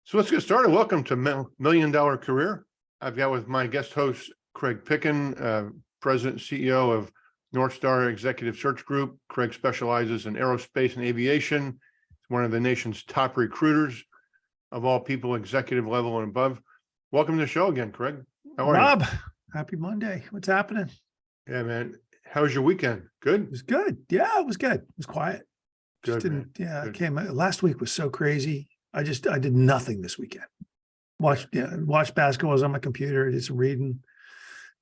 So let's get started. Welcome to Million Dollar Career. I've got with my guest host, Craig Picken, President and CEO of North Star Executive Search Group. Craig specializes in aerospace and aviation. He's one of the nation's top recruiters of all people, executive level and above. Welcome to the show again, Craig. How are you? Happy Monday. What's happening? Yeah, man. How was your weekend? Good? It was good. Yeah, it was good. It was quiet. Good, Good. Last week was so crazy. I did nothing this weekend. Watched basketball. I was on my computer, did some reading,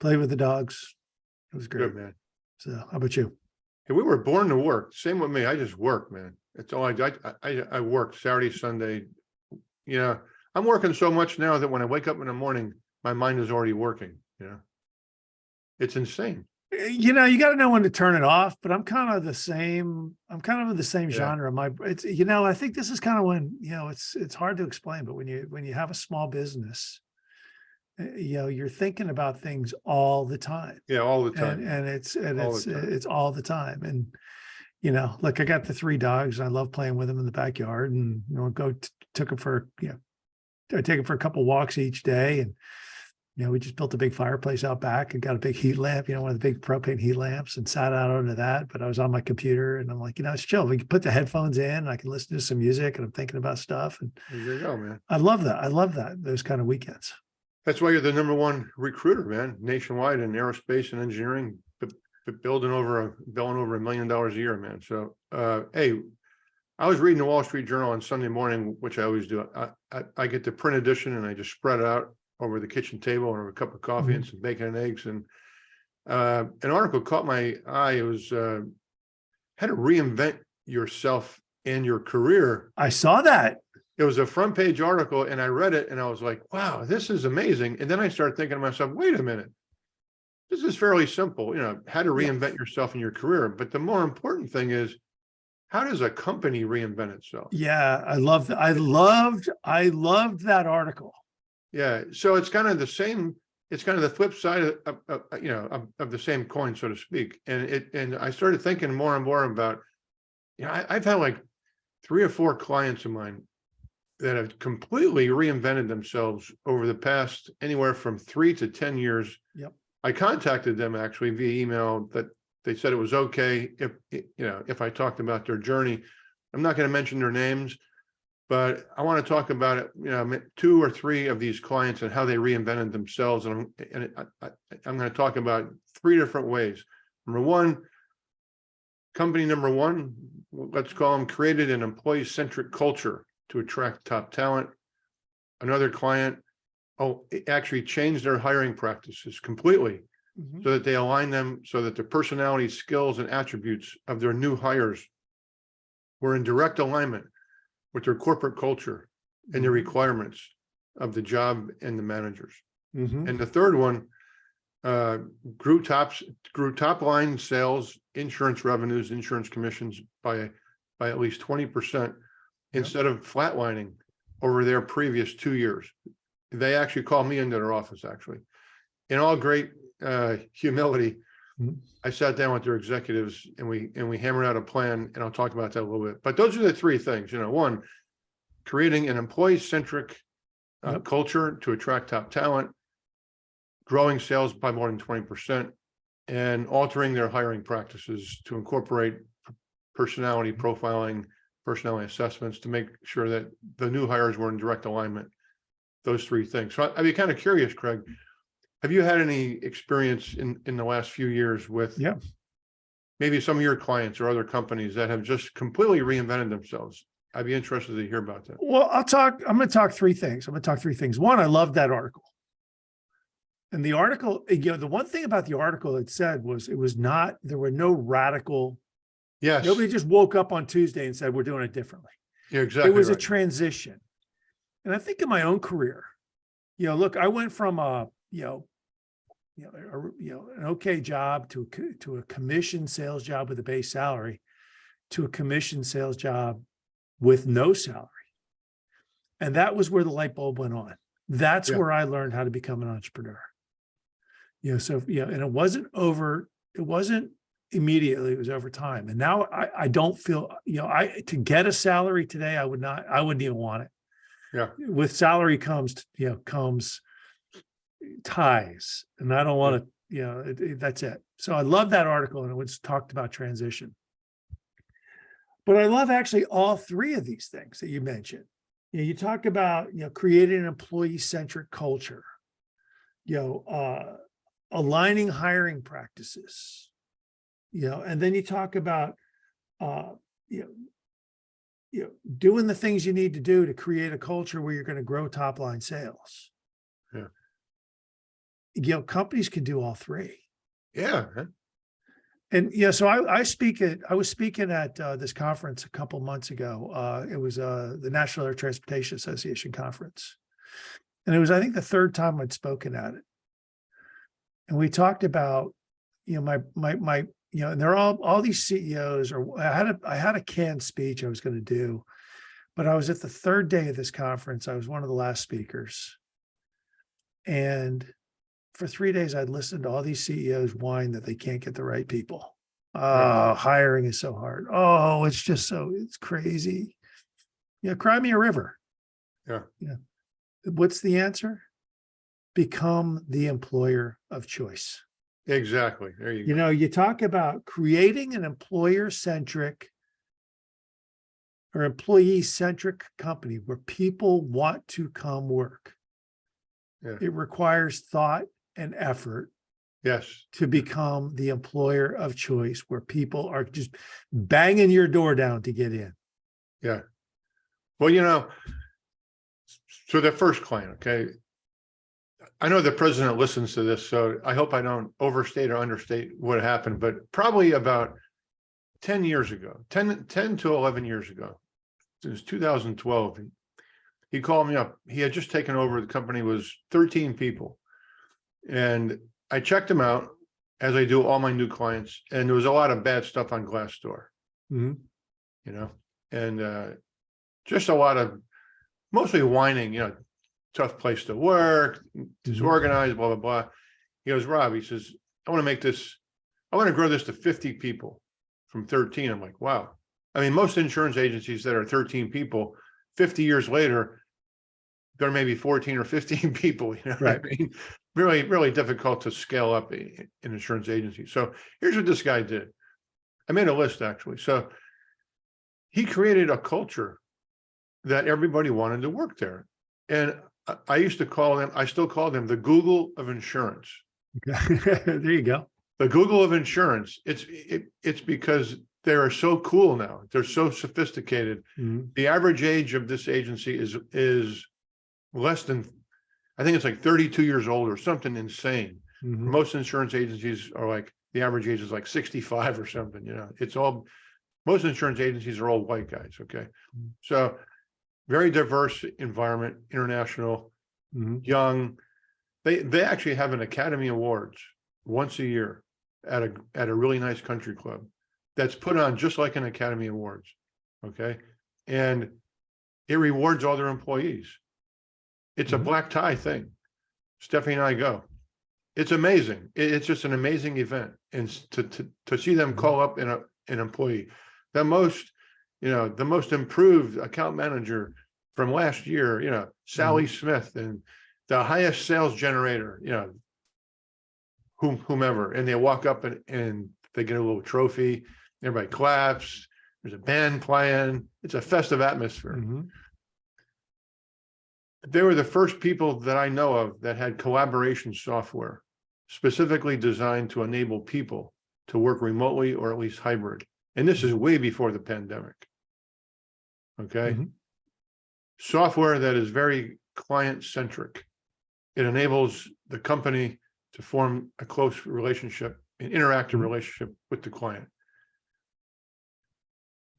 played with the dogs. It was great. Good, man. So how about you? Hey, we were born to work. Same with me. I just work, man. It's all I work Saturday, Sunday. I'm working so much now that when I wake up in the morning, my mind is already working. It's insane. You got to know when to turn it off, but I'm kind of the same. I'm kind of in the same genre. I think this is kind of when, it's hard to explain, but when you have a small business, you're thinking about things all the time. Yeah, all the time. And it's all the time. And, like I got the 3 dogs. I love playing with them in the backyard, and, took them for, I take them for a couple walks each day. And, we just built a big fireplace out back and got a big heat lamp, one of the big propane heat lamps, and sat out under that. But I was on my computer, and I'm like, it's chill. We can put the headphones in, and I can listen to some music, and I'm thinking about stuff. And there you go, man. I love that. Those kind of weekends. That's why you're the #1 recruiter, man, nationwide in aerospace and engineering, building over $1 million a year, man. So, hey, I was reading the Wall Street Journal on Sunday morning, which I always do. I get the print edition, and I just spread it out over the kitchen table and a cup of coffee and some bacon and eggs. And an article caught my eye. It was how to reinvent yourself and your career. I saw that. It was a front page article, and I read it, and I was like, wow, this is amazing. And then I started thinking to myself, wait a minute, this is fairly simple, how to reinvent yourself in your career. But the more important thing is, how does a company reinvent itself? Yeah, I loved that article. Yeah, so it's kind of the same. It's kind of the flip side of the same coin, so to speak. And I started thinking more and more about, I've had like 3 or 4 clients of mine that have completely reinvented themselves over the past anywhere from 3 to 10 years. Yep. I contacted them actually via email that they said it was okay if I talked about their journey. I'm not going to mention their names, but I want to talk about it, 2 or 3 of these clients and how they reinvented themselves. And I'm going to talk about 3 different ways. Company number 1, let's call them, created an employee-centric culture to attract top talent. Another client, it actually changed their hiring practices completely so that they align them so that the personality, skills, and attributes of their new hires were in direct alignment with their corporate culture and the requirements of the job and the managers. And the third one grew top line sales, insurance revenues, insurance commissions by at least 20% instead of flatlining over their previous 2 years. They actually called me into their office, actually. In all great humility, I sat down with their executives, and we hammered out a plan, and I'll talk about that a little bit. But those are the 3 things. 1, creating an employee-centric culture to attract top talent, growing sales by more than 20%, and altering their hiring practices to incorporate personality profiling, personality assessments to make sure that the new hires were in direct alignment. Those 3 things. So I'd be kind of curious, Craig, have you had any experience in the last few years with maybe some of your clients or other companies that have just completely reinvented themselves? I'd be interested to hear about that. Well, I'm going to talk 3 things. 1, I love that article. And the article, the one thing about the article it said was there were no radical. Yes. Nobody just woke up on Tuesday and said, we're doing it differently. Yeah, exactly. It was a transition. And I think in my own career, look, I went from an okay job to a commission sales job with a base salary to a commission sales job with no salary. And that was where the light bulb went on. That's where I learned how to become an entrepreneur. And it wasn't immediately, it was over time. And now I don't feel, to get a salary today, I wouldn't even want it. Yeah. With salary comes, comes ties. And I don't want to, that's it. So I love that article, and it was talked about transition. But I love actually all three of these things that you mentioned. You talk about, creating an employee-centric culture, aligning hiring practices, and then you talk about, you doing the things you need to do to create a culture where you're going to grow top line sales. Yeah. Companies can do all three. Yeah. And so I was speaking at this conference a couple months ago. It was the National Air Transportation Association conference. And it was, I think, the third time I'd spoken at it. And we talked about, my and they're all these CEOs, or I had a canned speech I was going to do, but I was at the third day of this conference. I was one of the last speakers. And for 3 days, I'd listened to all these CEOs whine that they can't get the right people. Oh, hiring is so hard. Oh, it's crazy. Cry me a river. Yeah. What's the answer? Become the employer of choice. Exactly. There you go. You talk about creating an employer-centric or employee-centric company where people want to come work. Yeah. It requires thought and effort Yes. to become the employer of choice, where people are just banging your door down to get in. Yeah. Well, so the first client, okay. I know the president listens to this, so I hope I don't overstate or understate what happened, but probably about 10 years ago, 10 to 11 years ago, it was 2012, he called me up. He had just taken over. The company was 13 people. And I checked him out, as I do all my new clients, and there was a lot of bad stuff on Glassdoor, Mhm. and just a lot of mostly whining, tough place to work, disorganized, blah, blah, blah. He goes, Rob, he says, I want to grow this to 50 people from 13. I'm like, wow. I mean, most insurance agencies that are 13 people, 50 years later, they're maybe 14 or 15 people, Right. I mean? Really, really difficult to scale up an insurance agency. So here's what this guy did. I made a list, actually. So he created a culture that everybody wanted to work there. And I used to call them, I still call them the Google of insurance. Okay. There you go. The Google of insurance. It's because they are so cool now. They're so sophisticated. Mhm. The average age of this agency is less than, I think it's like 32 years old or something insane. Mhm. Most insurance agencies are like, the average age is like 65 or something, most insurance agencies are all white guys. Okay. So very diverse environment, international, Mhm. young. They actually have an Academy Awards once a year at a really nice country club that's put on just like an Academy Awards. Okay. And it rewards all their employees. It's a Mhm. black tie thing. Stephanie and I go. It's amazing. It's just an amazing event. And to see them call up an employee, the most improved account manager from last year, Sally Smith, and the highest sales generator, whomever, and they walk up and they get a little trophy. Everybody claps. There's a band playing. It's a festive atmosphere. Mhm. They were the first people that I know of that had collaboration software specifically designed to enable people to work remotely or at least hybrid. And this is way before the pandemic. Okay. Mhm. Software that is very client-centric. It enables the company to form a close relationship, an interactive relationship with the client.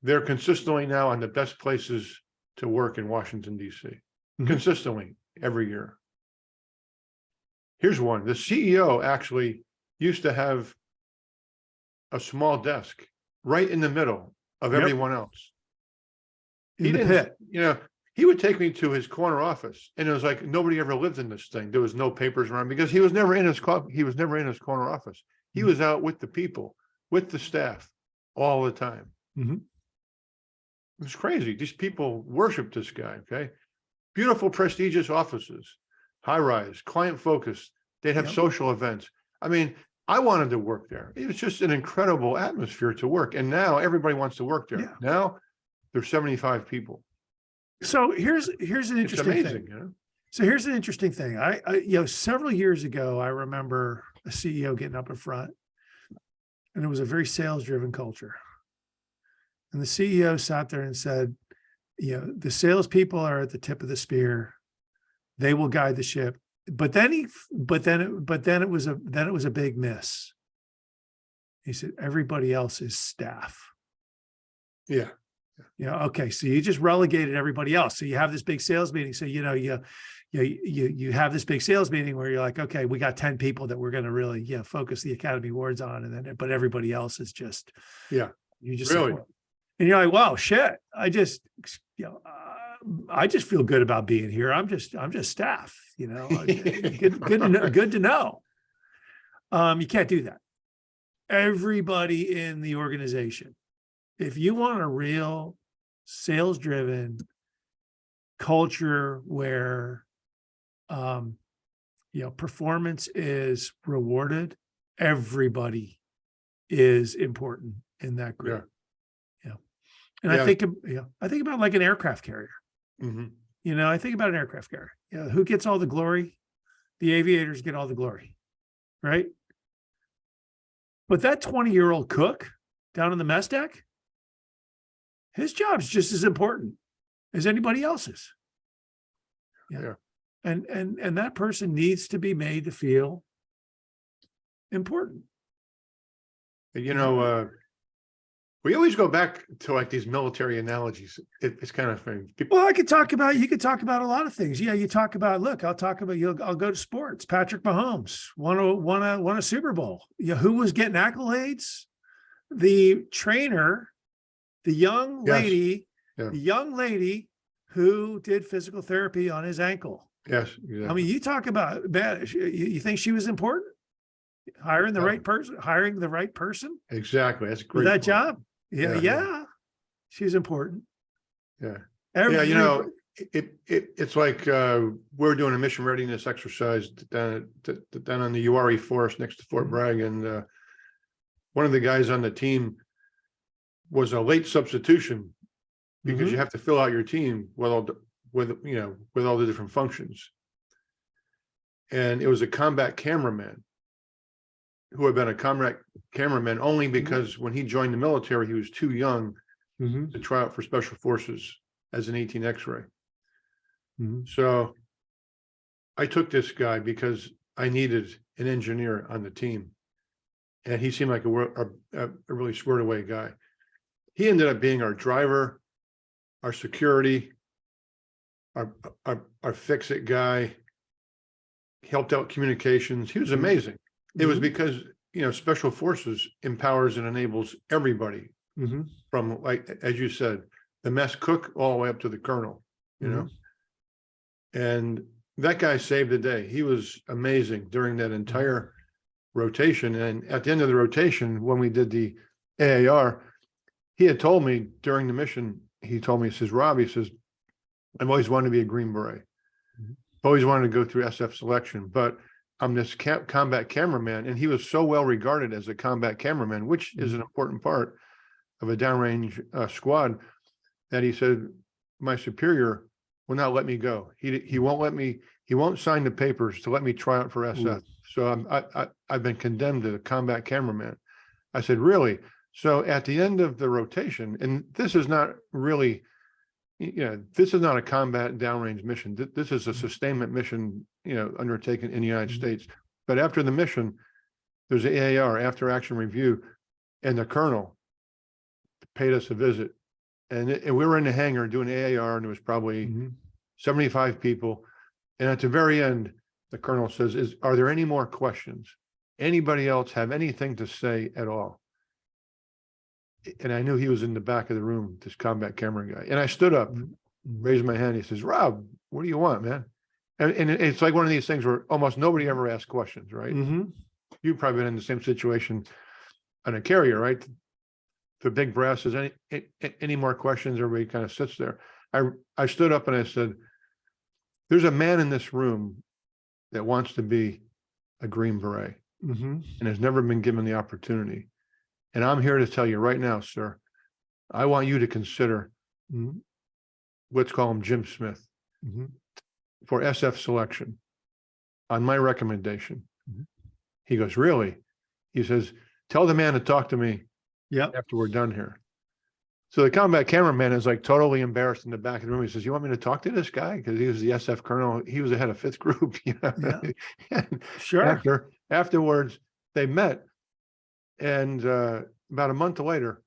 They're consistently now on the best places to work in Washington, D.C. Consistently every year. Here's one. The CEO actually used to have a small desk right in the middle of everyone else. In the pit. He would take me to his corner office, and it was like nobody ever lived in this thing. There was no papers around because he was never in his corner office. He was out with the people, with the staff all the time. It was crazy. These people worshiped this guy. Okay. beautiful, prestigious offices, high rise, client focused. They'd have Yep. social events. I mean, I wanted to work there. It was just an incredible atmosphere to work. And now everybody wants to work there. Yeah. Now there's 75 people. So here's an It's interesting amazing, thing. you know? So here's an interesting thing. Several years ago, I remember a CEO getting up in front, and it was a very sales driven culture. And the CEO sat there and said, the salespeople are at the tip of the spear. They will guide the ship. But then it was a big miss. He said, everybody else is staff. Yeah. Okay, so you just relegated everybody else. So you have this big sales meeting. So you have this big sales meeting where you're like, okay, we got 10 people that we're going to really focus the Academy Awards on, and then but everybody else is just Yeah. you just Really? support. And you're like, wow, shit. I just feel good about being here. I'm just staff. Good to know. You can't do that. Everybody in the organization, if you want a real sales driven culture where performance is rewarded, everybody is important in that group. Yeah. And Yeah. I think about like an aircraft carrier. Mm-hmm. I think about an aircraft carrier. Who gets all the glory? The aviators get all the glory, right? But that 20-year-old cook down in the mess deck, his job's just as important as anybody else's. Yeah. And that person needs to be made to feel important. We always go back to like these military analogies. It's kind of funny. Well, you could talk about a lot of things. Yeah, you talk about, I'll go to sports. Patrick Mahomes won a Super Bowl. Who was getting accolades? The trainer, the young lady, who did physical therapy on his ankle. Yes, exactly. I mean, you talk about bad. You think she was important? Hiring the right person. Exactly. That's great. For that point. job. Yeah. She's important. Yeah. Every, It's like we're doing a mission readiness exercise down on the Uwharrie Forest next to Fort Bragg, and one of the guys on the team was a late substitution because you have to fill out your team with all the different functions. And it was a combat cameraman who had been a combat cameraman only because when he joined the military, he was too young to try out for special forces as an 18 X-ray. So I took this guy because I needed an engineer on the team, and he seemed like a really squared away guy. He ended up being our driver, our security, our fix-it guy. He helped out communications. He was amazing. It was because special forces empowers and enables everybody from, like as you said, the mess cook all the way up to the colonel. And that guy saved the day. He was amazing during that entire rotation. And at the end of the rotation, when we did the AAR, he had told me during the mission, he says, Rob, he says, I've always wanted to be a Green Beret. Always wanted to go through SF selection, but I'm this combat cameraman. And he was so well regarded as a combat cameraman, which is an important part of a downrange squad, that he said, my superior will not let me go. He won't sign the papers to let me try out for SF. So I've been condemned to a combat cameraman. I said, really? So at the end of the rotation, and this is not really, this is not a combat downrange mission. This is a sustainment mission, undertaken in the United States. But after the mission, there's the AAR, after action review, and the colonel paid us a visit. And we were in the hangar doing AAR, and there was probably 75 people. And at the very end, the colonel says, are there any more questions? Anybody else have anything to say at all? And I knew he was in the back of the room, this combat camera guy. And I stood up, raised my hand. He says, Rob, what do you want, man? And it's like one of these things where almost nobody ever asks questions, right? You've probably been in the same situation on a carrier, right? The big brass says, any more questions? Everybody kind of sits there. I stood up and I said, there's a man in this room that wants to be a Green Beret and has never been given the opportunity. And I'm here to tell you right now, sir, I want you to consider, let's call him Jim Smith, for SF selection on my recommendation. He goes, really? He says, tell the man to talk to me after we're done here. So the combat cameraman is like totally embarrassed in the back of the room. He says, you want me to talk to this guy? Because he was the SF colonel. He was the head of 5th Group. You know? And Sure. afterwards, they met. And about a month later,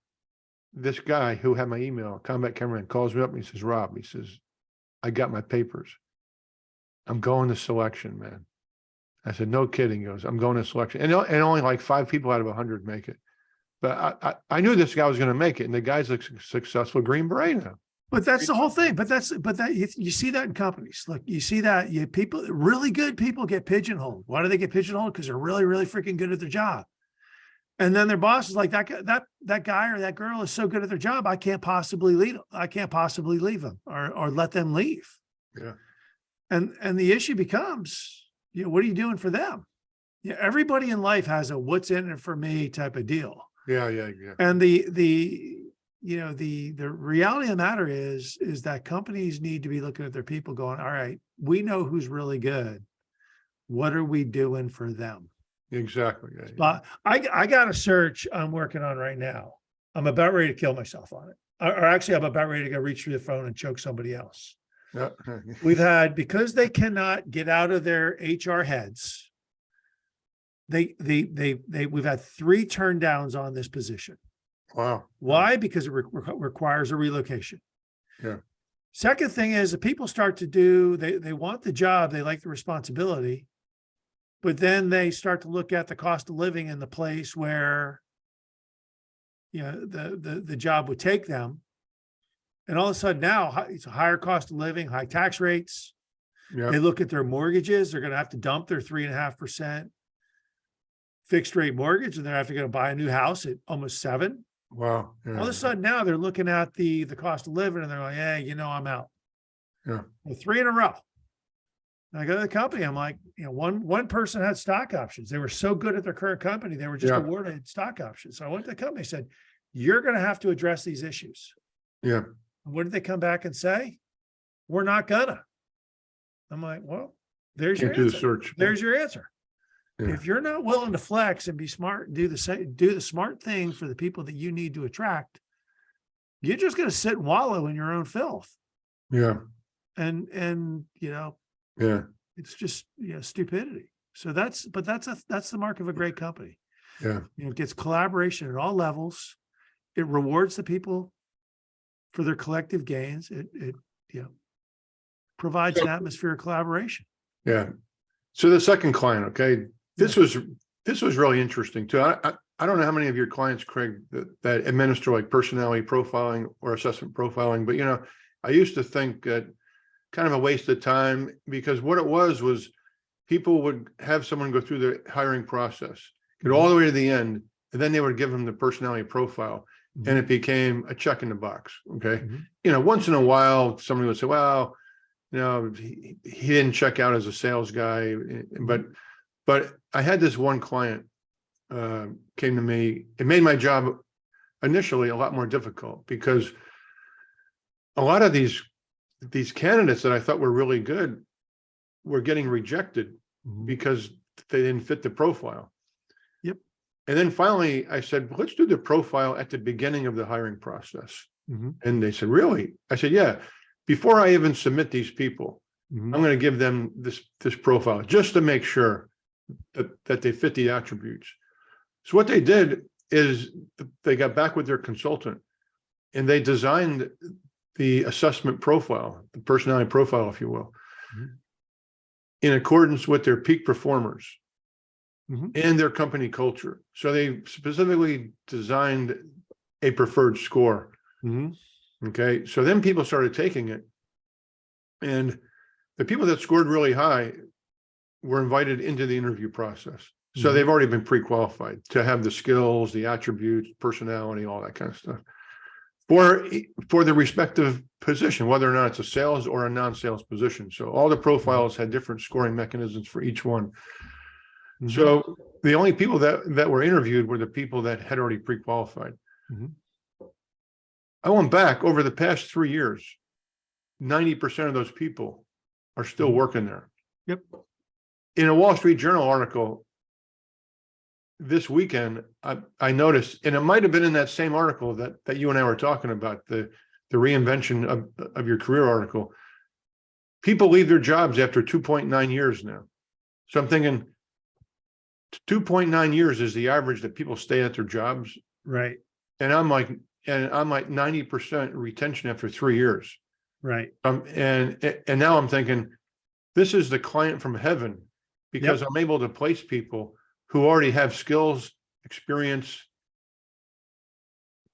this guy who had my email, combat cameraman, calls me up and he says, Rob, he says, I got my papers. I'm going to selection, man. I said, no kidding. He goes, I'm going to selection. And only like 5 people out of 100 make it. But I knew this guy was going to make it. And the guy's a successful Green Beret now. But that's the whole thing. But you see that in companies. Look, you see that really good people get pigeonholed. Why do they get pigeonholed? Because they're really, really freaking good at their job. And then their boss is like, that guy or that girl is so good at their job, I can't possibly leave them or let them leave. Yeah. And the issue becomes, what are you doing for them? Yeah, everybody in life has a what's in it for me type of deal. Yeah. And the reality of the matter is that companies need to be looking at their people going, all right, we know who's really good. What are we doing for them? Exactly. Yeah. But I got a search I'm working on right now. I'm about ready to kill myself on it. Or actually, I'm about ready to go reach through the phone and choke somebody else. Yeah. We've had, because they cannot get out of their HR heads, we've had 3 turn downs on this position. Wow. Why? Because it requires a relocation. Yeah. Second thing is the people start to do, they want the job, they like the responsibility, but then they start to look at the cost of living in the place where, the job would take them. And all of a sudden now it's a higher cost of living, high tax rates. Yeah. They look at their mortgages. They're going to have to dump their 3.5% fixed rate mortgage, and they're going to buy a new house at almost 7. Wow. Yeah. All of a sudden now they're looking at the cost of living and they're like, hey, I'm out. Yeah. Well, 3 in a row. And I go to the company. I'm like, one person had stock options. They were so good at their current company. They were just awarded stock options. So I went to the company and said, you're going to have to address these issues. Yeah. And what did they come back and say? We're not gonna. I'm like, well, there's your answer. Search. There's your answer. Yeah. If you're not willing to flex and be smart and do the smart thing for the people that you need to attract, you're just going to sit and wallow in your own filth. Yeah. And Yeah. it's just stupidity. So that's the mark of a great company. Yeah. It gets collaboration at all levels. It rewards the people for their collective gains. It provides an atmosphere of collaboration. Yeah. So the second client, okay, this was really interesting too. I don't know how many of your clients, Craig, that administer like personality profiling or assessment profiling, but I used to think that kind of a waste of time, because what it was people would have someone go through the hiring process, get all the way to the end, and then they would give them the personality profile. And it became a check in the box. Okay. Once in a while, somebody would say, well, he didn't check out as a sales guy. But I had this one client came to me. It made my job initially a lot more difficult, because a lot of these candidates that I thought were really good were getting rejected because they didn't fit the profile. And then finally I said, well, let's do the profile at the beginning of the hiring process. And they said, really? I said, yeah, before I even submit these people, I'm going to give them this profile just to make sure that they fit the attributes. So what they did is they got back with their consultant and they designed the assessment profile, the personality profile, if you will, in accordance with their peak performers and their company culture. So they specifically designed a preferred score. Okay. So then people started taking it, and the people that scored really high were invited into the interview process. So they've already been pre-qualified to have the skills, the attributes, personality, all that kind of stuff. for the respective position, whether or not it's a sales or a non-sales position. So all the profiles had different scoring mechanisms for each one. Mhm. So the only people that were interviewed were the people that had already pre-qualified. Mhm. I went back over the past 3 years, 90% of those people are still Mhm. working there. Yep. In a Wall Street Journal article this weekend, I noticed, and it might have been in that same article that you and I were talking about, the reinvention of your career article. People leave their jobs after 2.9 years now. So I'm thinking 2.9 years is the average that people stay at their jobs. Right. And I'm like 90% retention after 3 years. Right. And now I'm thinking, this is the client from heaven, because Yep. I'm able to place people who already have skills, experience,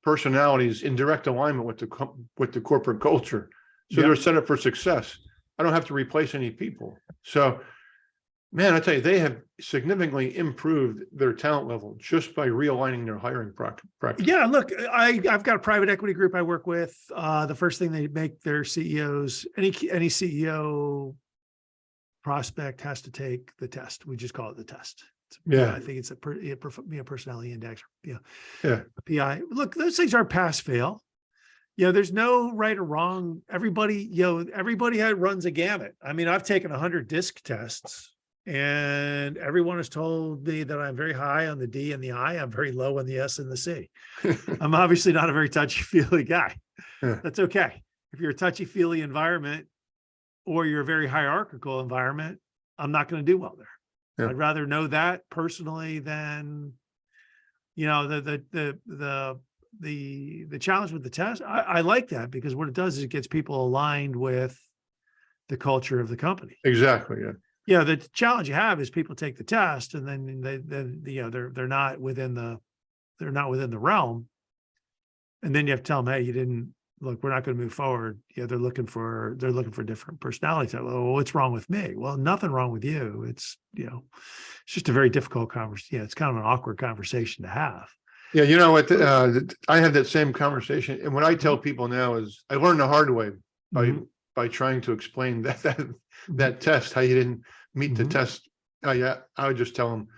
personalities in direct alignment with the corporate culture. So Yep. they're set up for success. I don't have to replace any people. So, man, I tell you, they have significantly improved their talent level just by realigning their hiring practice. Yeah, look, I've got a private equity group I work with. The first thing they make their CEOs, any CEO prospect has to take the test. We just call it the test. Yeah. I think it's a personality index. Yeah. Yeah. PI. Look, those things are pass fail. There's no right or wrong. Everybody, runs a gamut. I mean, I've taken 100 disc tests and everyone has told me that I'm very high on the D and the I. I'm very low on the S and the C. I'm obviously not a very touchy-feely guy. Yeah. That's okay. If you're a touchy-feely environment or you're a very hierarchical environment, I'm not going to do well there. Yeah. I'd rather know that personally than, the challenge with the test. I like that because what it does is it gets people aligned with the culture of the company. Exactly. Yeah. Yeah. The challenge you have is people take the test and then they're not within the realm. And then you have to tell them, hey, you didn't look, we're not going to move forward. Yeah. They're looking for different personalities. Oh, what's wrong with me? Well, nothing wrong with you. It's just a very difficult conversation. Yeah. It's kind of an awkward conversation to have. Yeah, you know what? I have that same conversation, and what I tell people now is I learned the hard way by trying to explain that test, how you didn't meet the test. I would just tell them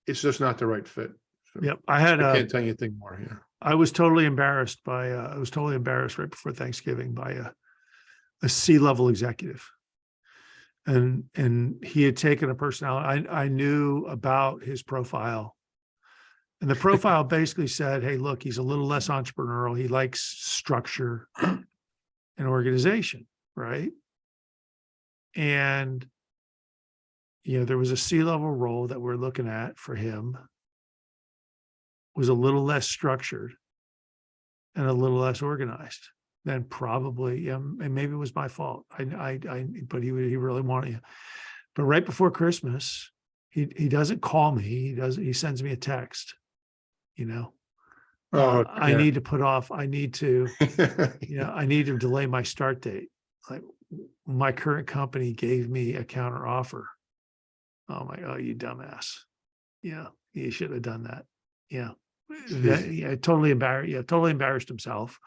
it's just not the right fit. So Yep, I can't tell you anything more. Yeah, I was totally embarrassed right before Thanksgiving by a C-level executive, and he had taken a personality. I knew about his profile. And the profile basically said, hey, look, he's a little less entrepreneurial. He likes structure and organization, right? And, there was a C-level role that we're looking at for him, was a little less structured and a little less organized than probably, and maybe it was my fault. But he really wanted you. But right before Christmas, he doesn't call me. He sends me a text. I need to I need to delay my start date. Like my current company gave me a counter offer. Oh, you dumbass. Yeah. You should have done that. Yeah. Totally embarrassed. Yeah. Totally embarrassed himself.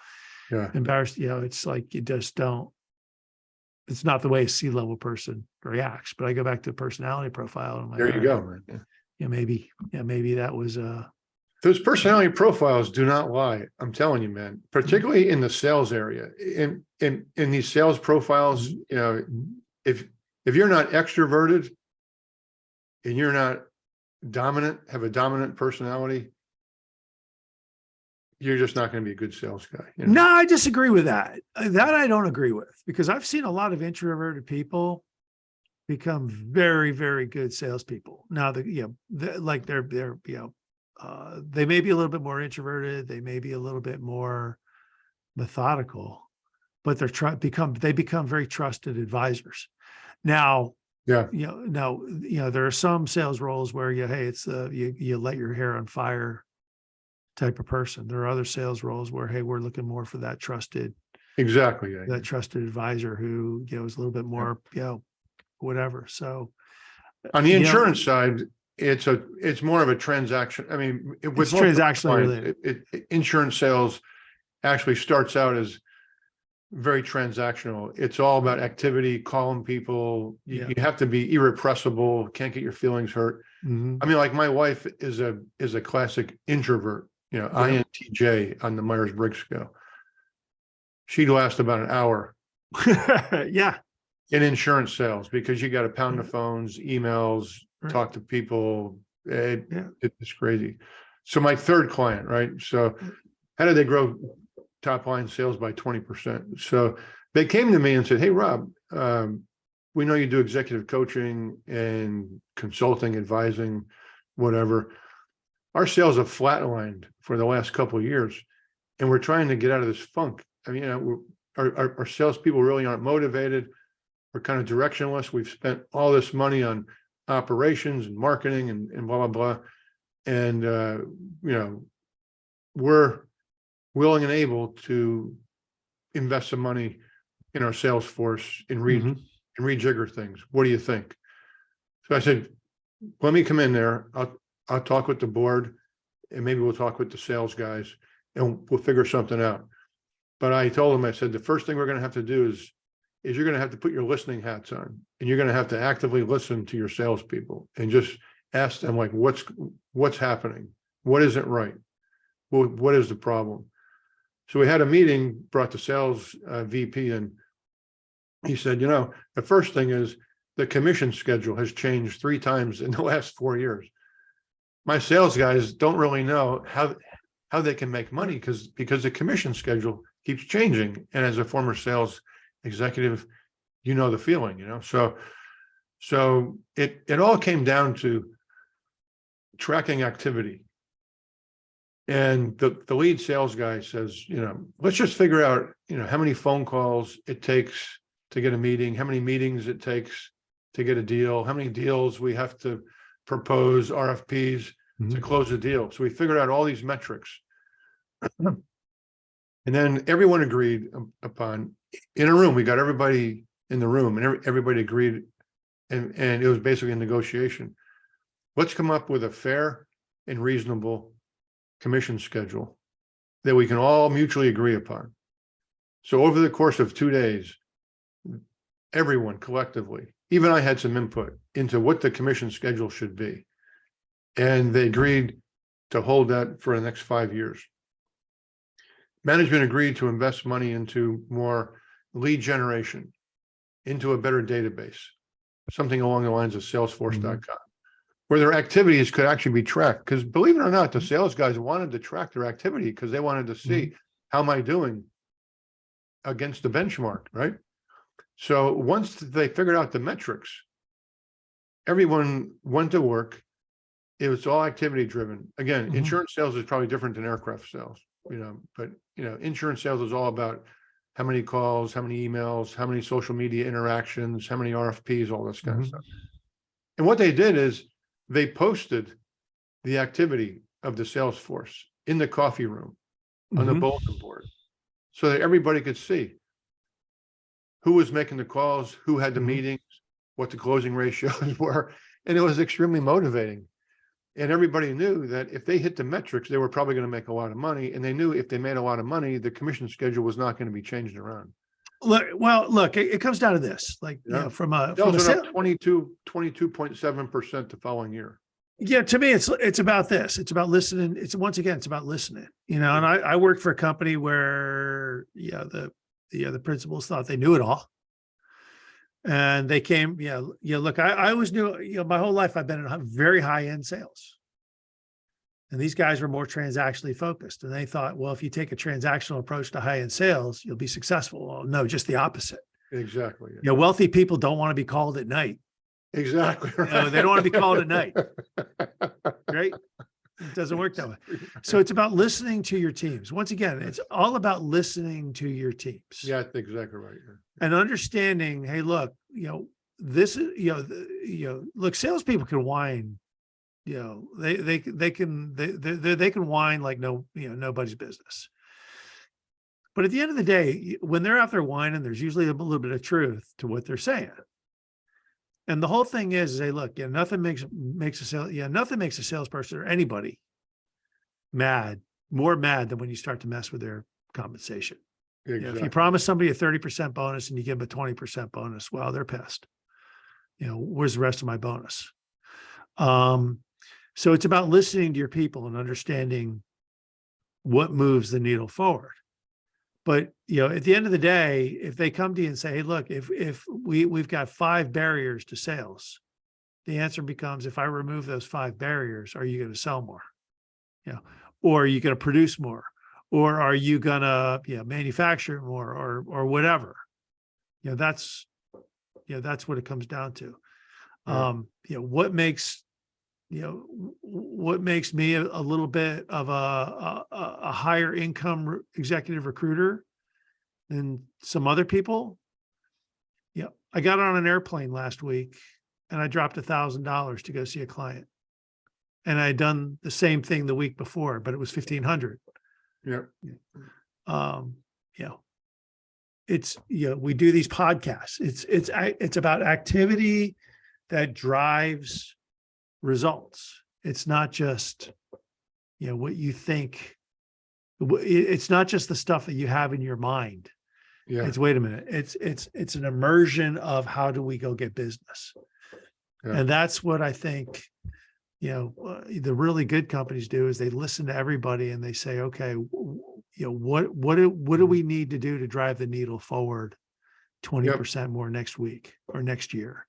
Yeah. Embarrassed. It's like, you just don't, it's not the way a C-level person reacts, but I go back to the personality profile. And I'm like, there you go, man. Yeah. Maybe that was, those personality profiles do not lie. I'm telling you, man, particularly in the sales area, in these sales profiles, if you're not extroverted and you're not dominant, have a dominant personality, you're just not going to be a good sales guy. No, I disagree with that. That I don't agree with, because I've seen a lot of introverted people become very, very good salespeople. Now, they may be a little bit more introverted. They may be a little bit more methodical, but they become very trusted advisors. Now, there are some sales roles where it's you let your hair on fire type of person. There are other sales roles where, hey, we're looking more for that trusted, trusted advisor who is a little bit more, whatever. So on the insurance side, it's more of a transaction. I mean, with it's transactionally related. Insurance sales, actually starts out as very transactional. It's all about activity, calling people. You have to be irrepressible, can't get your feelings hurt. Mhm. I mean, like my wife is a classic introvert, Yeah. INTJ on the Myers-Briggs scale. She'd last about an hour Yeah. in insurance sales because you got to pound the phones, emails, Right. talk to people. Yeah. It's crazy. So my third client, right? So how did they grow top line sales by 20%? So they came to me and said, "Hey, Rob, we know you do executive coaching and consulting, advising, whatever. Our sales have flatlined for the last couple of years, and we're trying to get out of this funk. I mean, our salespeople really aren't motivated. We're kind of directionless. We've spent all this money on operations and marketing and blah, blah, blah. And, we're willing and able to invest some money in our sales force and rejigger things. What do you think?" So I said, "Let me come in there. I'll talk with the board, and maybe we'll talk with the sales guys, and we'll figure something out." But I told him, I said, "The first thing we're going to have to do is you're going to have to put your listening hats on, and you're going to have to actively listen to your salespeople and just ask them, like, what's happening? What isn't right? What is the problem?" So we had a meeting, brought the sales VP in. He said, "The first thing is the commission schedule has changed 3 times in the last 4 years. My sales guys don't really know how they can make money because the commission schedule keeps changing. And as a former sales executive, the feeling, So it all came down to tracking activity. And the lead sales guy says, let's just figure out, how many phone calls it takes to get a meeting, how many meetings it takes to get a deal, how many deals we have to propose, RFPs to close a deal. So we figured out all these metrics. And then everyone agreed upon, in a room, we got everybody in the room, and everybody agreed. And it was basically a negotiation. Let's come up with a fair and reasonable commission schedule that we can all mutually agree upon. So over the course of 2 days, everyone collectively, even I had some input into what the commission schedule should be. And they agreed to hold that for the next 5 years. Management agreed to invest money into more lead generation, into a better database, something along the lines of Salesforce.com, where their activities could actually be tracked. Because believe it or not, the sales guys wanted to track their activity because they wanted to see, how am I doing against the benchmark, right? So once they figured out the metrics, everyone went to work. It was all activity driven. Again, insurance sales is probably different than aircraft sales, but insurance sales is all about how many calls, how many emails, how many social media interactions, how many RFPs, all this kind of stuff. And what they did is they posted the activity of the sales force in the coffee room on the bulletin board so that everybody could see who was making the calls, who had the meetings, what the closing ratios were. And it was extremely motivating. And everybody knew that if they hit the metrics, they were probably going to make a lot of money. And they knew if they made a lot of money, the commission schedule was not going to be changed around. Look, it comes down to this, from a sales went up 22.7% the following year. Yeah, to me, it's about this. It's about listening. It's about listening. And I worked for a company where the principals thought they knew it all. And they came, look, I always knew, my whole life I've been in very high end sales. And these guys were more transactionally focused. And they thought, well, if you take a transactional approach to high end sales, you'll be successful. Well, no, just the opposite. Exactly. Wealthy people don't want to be called at night. Exactly. Right. They don't want to be called at night. Right? It doesn't work that way. So it's about listening to your teams. Once again, it's all about listening to your teams. Yeah, that's exactly right. And understanding, hey, look, this is, look, salespeople can whine. They can whine like nobody's business. But at the end of the day, when they're out there whining, there's usually a little bit of truth to what they're saying. And the whole thing is hey, look, nothing makes a salesperson or anybody more mad than when you start to mess with their compensation. You know, if Exactly. you promise somebody a 30% bonus and you give them a 20% bonus, well, they're pissed. You know, where's the rest of my bonus? So it's about listening to your people and understanding what moves the needle forward. But, you know, at the end of the day, if they come to you and say, hey, look, if we've got 5 barriers to sales, the answer becomes, if I remove those 5 barriers, are you going to sell more? You know, or are you going to produce more? Or are you going to, you know, manufacture more or whatever? You know, that's what it comes down to. Yeah. You know, what makes me a little bit of a higher income executive recruiter than some other people. Yeah. I got on an airplane last week and I dropped $1,000 to go see a client. And I had done the same thing the week before, but it was 1,500. Yeah. You know, it's, you know, we do these podcasts. It's about activity that drives results. It's not just, you know, what you think. It's not just the stuff that you have in your mind. Yeah. It's, wait a minute. It's an immersion of how do we go get business. Yeah. And that's what I think, you know, the really good companies do is they listen to everybody and they say, okay, you know, what do we need to do to drive the needle forward 20% more next week or next year?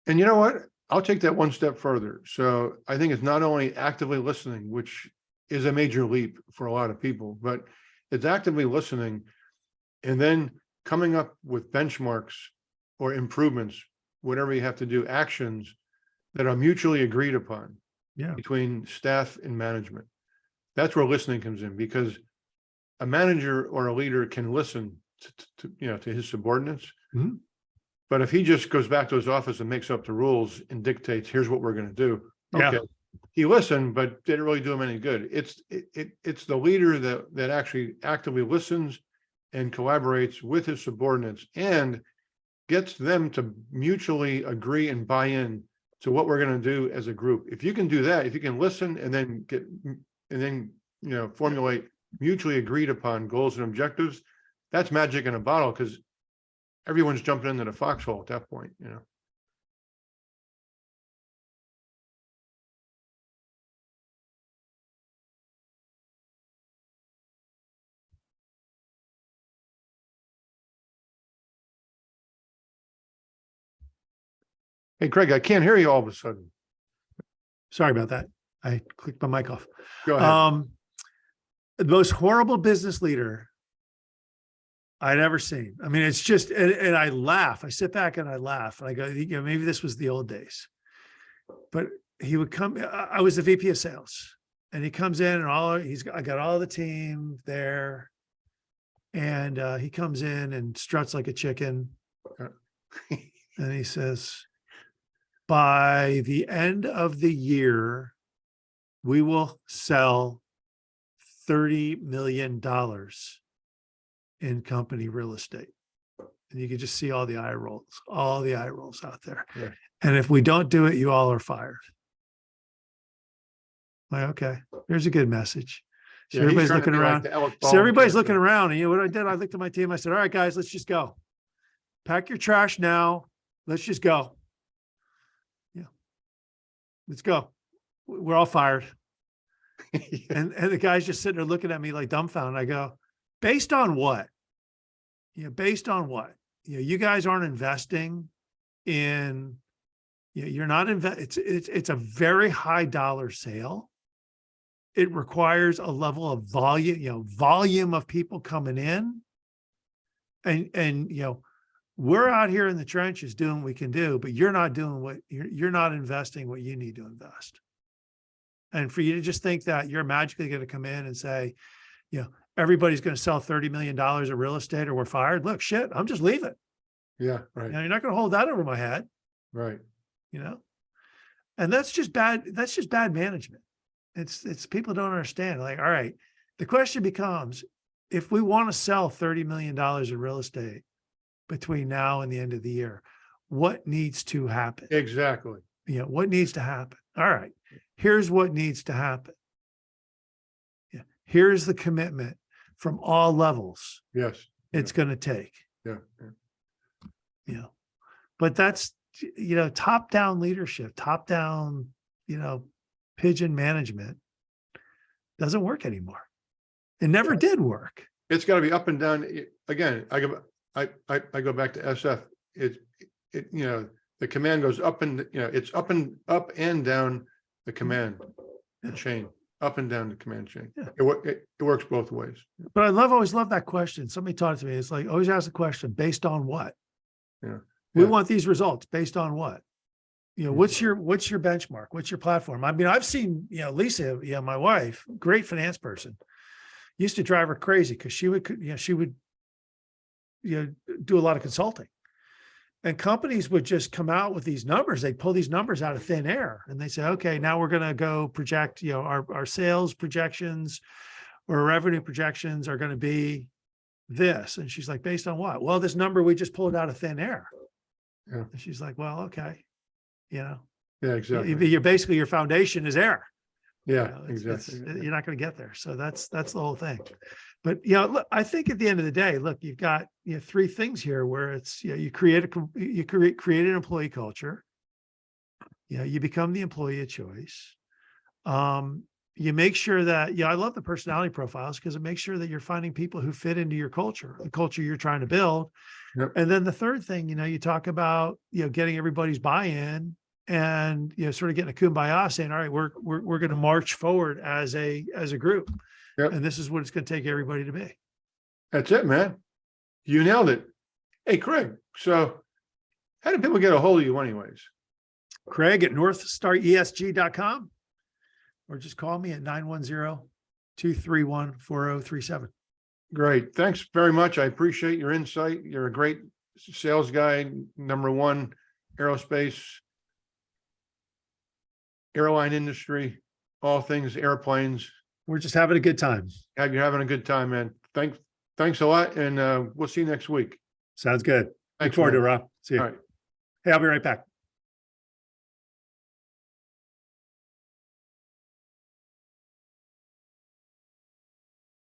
And you know what? I'll take that one step further. So I think it's not only actively listening, which is a major leap for a lot of people, but it's actively listening and then coming up with benchmarks or improvements, whatever you have to do, actions that are mutually agreed upon between staff and management. That's where listening comes in, because a manager or a leader can listen to his subordinates. Mm-hmm. But if he just goes back to his office and makes up the rules and dictates, here's what we're going to do. Okay. Yeah. He listened, but didn't really do him any good. It's the leader that actually actively listens and collaborates with his subordinates and gets them to mutually agree and buy in to what we're going to do as a group. If you can do that, if you can listen and then formulate mutually agreed upon goals and objectives, that's magic in a bottle, because everyone's jumping into the foxhole at that point, you know. Hey, Craig, I can't hear you all of a sudden. Sorry about that. I clicked my mic off. Go ahead. The most horrible business leader I'd ever seen. I mean, it's just, and I laugh. I sit back and I laugh. And I go, you know, maybe this was the old days. But he would come. I was the VP of sales, and he comes in, and I got all the team there, and he comes in and struts like a chicken, and he says, by the end of the year, we will sell $30 million in company real estate. And you can just see all the eye rolls out there. Yeah. And if we don't do it, you all are fired. Like, okay, here's a good message. So Yeah, everybody's looking around. So everybody's looking around. And you know what I did? I looked at my team. I said, all right, guys, let's just go. Pack your trash now. Let's just go. Yeah. Let's go. We're all fired. And the guy's just sitting there looking at me like dumbfounded. I go, based on what? You know, based on what? You know, you guys aren't investing in, you know, you're not it's a very high dollar sale. It requires a level of volume of people coming in. And you know, we're out here in the trenches doing what we can do, but you're not doing what you're not investing what you need to invest. And for you to just think that you're magically going to come in and say, you know, everybody's going to sell $30 million of real estate or we're fired. Look, shit, I'm just leaving. Yeah, right. You know, you're not going to hold that over my head. Right. You know, and that's just bad. That's just bad management. It's people don't understand. Like, all right, the question becomes, if we want to sell $30 million in real estate between now and the end of the year, what needs to happen? Exactly. You know, what needs to happen? All right, here's what needs to happen. Yeah. Here's the commitment from all levels Yes. it's going to take, Yeah. but that's, top down leadership, top down, pigeon management doesn't work anymore. It never did work. It's got to be up and down. Again, I go back to SF. The command goes up and, it's up and down the command, the chain, up and down the command chain. Yeah. It works both ways. But always love that question. Somebody taught it to me. It's like, always ask the question, based on what? Yeah. We Yeah. want these results based on what? What's your benchmark? What's your platform? I mean, I've seen, Lisa, my wife, great finance person, used to drive her crazy because she would do a lot of consulting, and companies would just come out with these numbers. They'd pull these numbers out of thin air and they say, okay, now we're going to go project, our sales projections or revenue projections are going to be this. And she's like, based on what? Well, this number, we just pulled out of thin air. Yeah. And she's like, well, okay. Yeah, exactly. You're basically, your foundation is air. Yeah, It's- exactly. you're not going to get there. So that's the whole thing. But, look, I think at the end of the day, look, you've got, three things here where it's, you create an employee culture. You become the employee of choice. You make sure that, I love the personality profiles because it makes sure that you're finding people who fit into your culture, the culture you're trying to build. Yep. And then the third thing, you talk about, getting everybody's buy-in and, sort of getting a kumbaya saying, all right, we're going to march forward as a group. Yep. And this is what it's going to take everybody to be. That's it, man. You nailed it. Hey, Craig. So how do people get a hold of you anyways? Craig at northstaresg.com, or just call me at 910-231-4037. Great. Thanks very much. I appreciate your insight. You're a great sales guy. Number one, aerospace, airline industry, all things airplanes. We're just having a good time. You're having a good time, man. Thanks a lot. And we'll see you next week. Sounds good. Look Thanks, forward to it, man. Rob. See you. All right. Hey, I'll be right back.